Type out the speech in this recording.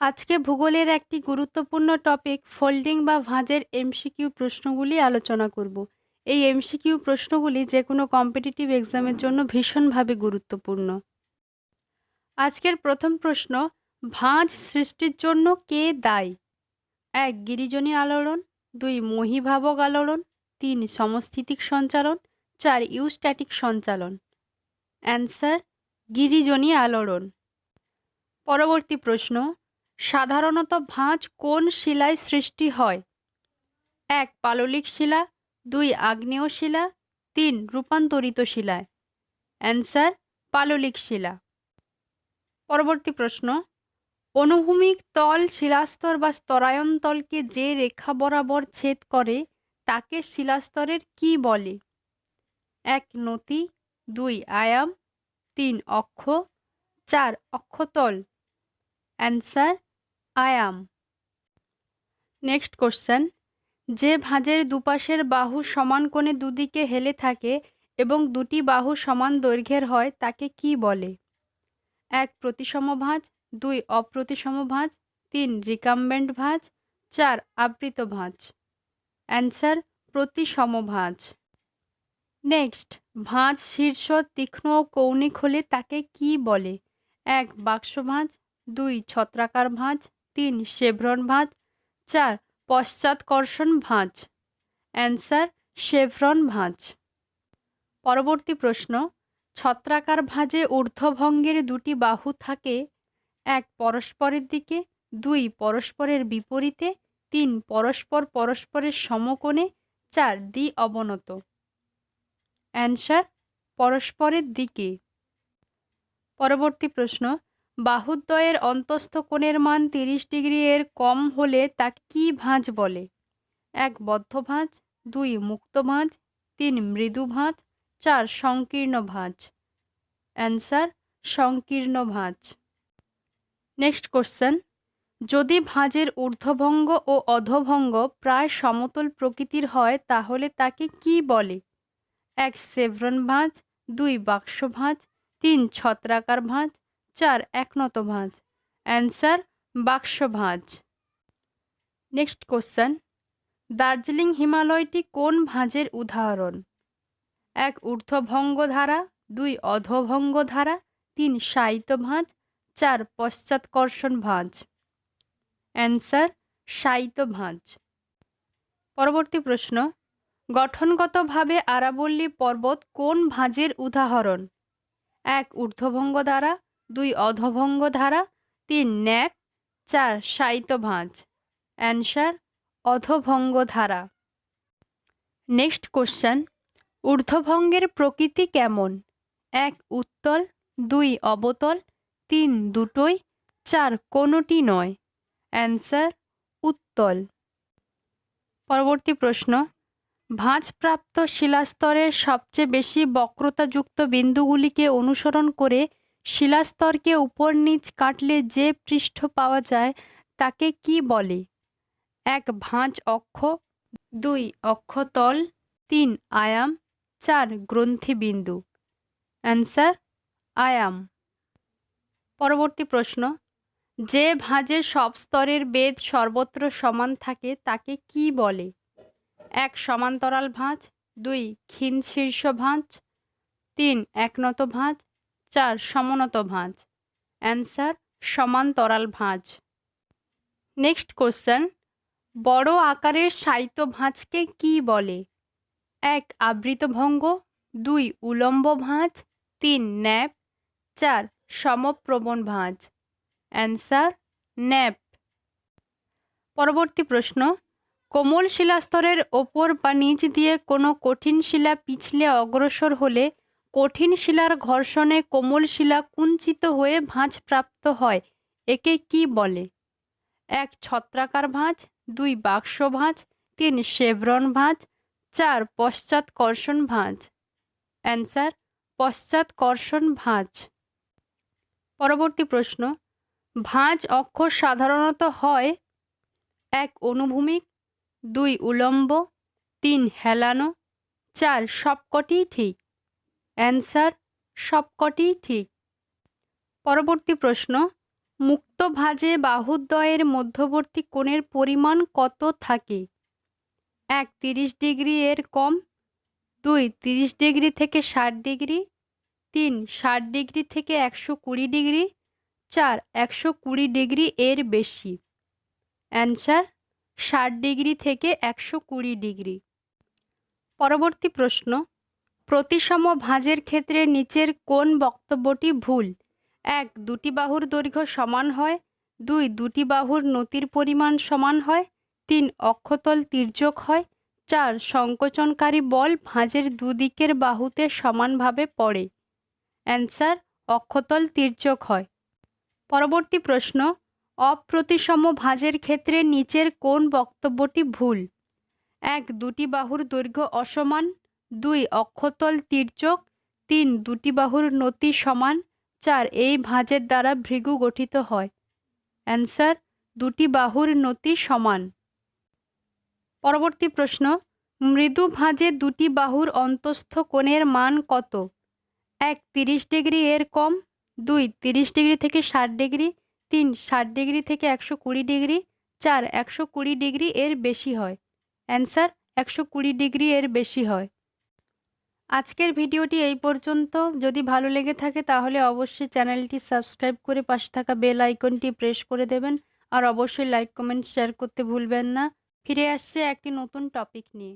আজকে ভূগোলের একটি গুরুত্বপূর্ণ টপিক ফোল্ডিং বা ভাঁজের এমসিকিউ প্রশ্নগুলি আলোচনা করব। এই এমসিকিউ প্রশ্নগুলি যে কোনো কম্পিটিটিভ এক্সামের জন্য ভীষণভাবে গুরুত্বপূর্ণ। আজকের প্রথম প্রশ্ন, ভাঁজ সৃষ্টির জন্য কে দায়ী? 1. গিরিজনী আলোড়ন, 2. মহীভাবক আলোড়ন, 3. সমস্থিতিক সঞ্চালন, 4. ইউস্ট্যাটিক সঞ্চালন। অ্যান্সার গিরিজনী আলোড়ন। পরবর্তী প্রশ্ন, সাধারণত ভাঁজ কোন শিলায় সৃষ্টি হয়? 1. পাললিক শিলা, 2. আগ্নেয় শিলা, 3. রূপান্তরিত শিলায়। অ্যান্সার পাললিক শিলা। পরবর্তী প্রশ্ন, অনুভূমিক তল শিলাস্তর বা স্তরায়ন তলকে যে রেখা বরাবর ছেদ করে তাকে শিলাস্তরের কি বলে? 1. নতি, 2. আয়াম, 3. অক্ষ, 4. অক্ষতল। অ্যান্সার আয়াম। নেক্সট কোশ্চেন, যে ভাঁজের দুপাশের বাহু সমান কোণে দুদিকে হেলে থাকে এবং দুটি বাহু সমান দৈর্ঘ্যের হয় তাকে কি বলে? 1. প্রতিসম ভাঁজ, 2. অপ্রতিসম ভাঁজ, 3. রিকাম্বেন্ট ভাঁজ, 4. আবৃত ভাঁজ। অ্যান্সার প্রতিসম ভাঁজ। নেক্সট, ভাঁজ শীর্ষ তীক্ষ্ণ ও কৌণিক হলে তাকে কি বলে? 1. বাক্স ভাঁজ, 2. ছত্রাকার ভাঁজ, 3. শেভরন ভাঁজ, 4. পশ্চাৎকর্ষণ ভাঁজ। অ্যান্সার শেভরন ভাঁজ। পরবর্তী প্রশ্ন, ছত্রাকার ভাঁজে ঊর্ধ্বভঙ্গের দুটি বাহু থাকে। 1. পরস্পরের দিকে, 2. পরস্পরের বিপরীতে, 3. পরস্পর পরস্পরের সমকোণে, 4. দ্বি অবনত। অ্যান্সার পরস্পরের দিকে। পরবর্তী প্রশ্ন, বাহুদ্বয়ের অন্তঃস্থ কোণের মান 30 ডিগ্রি এর কম হলে তাকে কি ভাঁজ বলে? 1. বদ্ধ ভাঁজ, 2. মুক্ত ভাঁজ, 3. মৃদু ভাঁজ, 4. সংকীর্ণ ভাঁজ। অ্যান্সার সংকীর্ণ ভাঁজ। নেক্সট কোশ্চেন, যদি ভাঁজের ঊর্ধ্বভঙ্গ ও অধোভঙ্গ প্রায় সমতল প্রকৃতির হয় তাহলে তাকে কি বলে? 1. শেভরন ভাঁজ, 2. বাক্স ভাঁজ, 3. ছত্রাকার ভাঁজ, 4. একনত ভাঁজ। অ্যান্সার বাক্স ভাঁজ। নেক্সট কোশ্চেন, দার্জিলিং হিমালয়টি কোন ভাঁজের উদাহরণ? 1. ঊর্ধ্বভঙ্গ ধারা, 2. অধোভঙ্গ ধারা, 3. শায়িত ভাঁজ, 4. পশ্চাৎকর্ষণ ভাঁজ। অ্যান্সার শায়িত ভাঁজ। পরবর্তী প্রশ্ন, গঠনগতভাবে আরাবল্লী পর্বত কোন ভাঁজের উদাহরণ? 1. ঊর্ধ্বভঙ্গ ধারা, 2. অধোভঙ্গ ধারা, 3. ন্যাপ, 4. শায়িত ভাঁজ। অ্যান্সার অধোভঙ্গ ধারা। নেক্সট কোশ্চেন, ঊর্ধ্বভঙ্গের প্রকৃতি কেমন? 1. উত্তল, 2. অবতল, 3. দুটোই, 4. কোনোটি নয়। অ্যান্সার উত্তল। পরবর্তী প্রশ্ন, ভাঁজপ্রাপ্ত শিলাস্তরের সবচেয়ে বেশি বক্রতাযুক্ত বিন্দুগুলিকে অনুসরণ করে শিলাস্তরকে উপর নিচ কাটলে যে পৃষ্ঠ পাওয়া যায় তাকে কি বলে? 1. ভাঁজ অক্ষ, 2. অক্ষতল, 3. আয়াম, 4. গ্রন্থিবিন্দু। অ্যান্সার আয়াম। পরবর্তী প্রশ্ন, যে ভাঁজে সব স্তরের বেধ সর্বত্র সমান থাকে তাকে কি বলে? 1. সমান্তরাল ভাঁজ, 2. ক্ষীণ শীর্ষ ভাঁজ, 3. একনত ভাঁজ, 4. সমনত ভাঁজ। অ্যান্সার সমান্তরাল ভাঁজ। নেক্সট কোশ্চেন, বড় আকারের শায়িত ভাঁজকে কি বলে? 1. আবৃত ভঙ্গ, 2. উলম্ব ভাঁজ, 3. ন্যাপ, 4. সমপ্রবণ ভাঁজ। Answer nap. পরবর্তী প্রশ্ন, কোমল শিলাস্তরের ওপর বা নিচ দিয়ে কোনো কঠিন শিলা পিছলে অগ্রসর হলে কঠিন শিলার ঘর্ষণে কোমল শিলা কুঞ্চিত হয়ে ভাঁজ প্রাপ্ত হয়, একে কি বলে? 1. ছত্রাকার ভাঁজ, 2. বাক্স ভাঁজ, 3. শেভরন ভাঁজ, 4. পশ্চাৎকর্ষণ ভাঁজ। অ্যান্সার পশ্চাৎকর্ষণ ভাঁজ। পরবর্তী প্রশ্ন, ভাঁজ অক্ষ সাধারণত হয় 1. অনুভূমিক, 2. উলম্ব, 3. হেলানো, 4. সবকটিই ঠিক। অ্যান্সার সবকটিই ঠিক। পরবর্তী প্রশ্ন, মুক্ত ভাঁজে বাহুদ্বয়ের মধ্যবর্তী কোণের পরিমাণ কত থাকে? 1 30 ডিগ্রি এর কম, 2 30 ডিগ্রি থেকে 60 ডিগ্রি, 3 60 ডিগ্রি থেকে 120 ডিগ্রি, 4 120 ডিগ্রি এর বেশি। অ্যান্সার 60 ডিগ্রি থেকে 120 ডিগ্রি। পরবর্তী প্রশ্ন, প্রতিসম ভাঁজের ক্ষেত্রে নিচের কোন বক্তব্যটি ভুল? 1 দুটি বাহুর দৈর্ঘ্য সমান হয়, 2 দুটি বাহুর নতির পরিমাণ সমান হয়, 3 অক্ষতল তির্যক হয়, 4 সংকোচনকারী বল ভাঁজের দুদিকের বাহুতে সমানভাবে পড়ে। অ্যান্সার অক্ষতল তির্যক হয়। পরবর্তী প্রশ্ন, অপ্রতিসম ভাঁজের ক্ষেত্রে নিচের কোন বক্তব্যটি ভুল? 1 দুটি বাহুর দৈর্ঘ্য অসমান, 2 অক্ষতল তির্যক, 3 দুটি বাহুর নতি সমান, 4 এই ভাঁজের দ্বারা ভৃগু গঠিত হয়। অ্যান্সার দুটি বাহুর নতি সমান। পরবর্তী প্রশ্ন, মৃদু ভাঁজে দুটি বাহুর অন্তস্থ কোণের মান কত? 1 30 ডিগ্রি এর কম, 2 30 ডিগ্রি থেকে 60 ডিগ্রি, 3 60 ডিগ্রি থেকে 120 ডিগ্রি, 4 120 ডিগ্রি এর বেশি হয়। অ্যান্সার 120 ডিগ্রি এর বেশি হয়। আজকের ভিডিওটি এই পর্যন্ত। যদি ভালো লেগে থাকে তাহলে অবশ্যই চ্যানেলটি সাবস্ক্রাইব করে পাশে থাকা বেল আইকনটি প্রেস করে দেবেন। আর অবশ্যই লাইক কমেন্ট শেয়ার করতে ভুলবেন না। ফিরে আসছে একটি নতুন টপিক নিয়ে।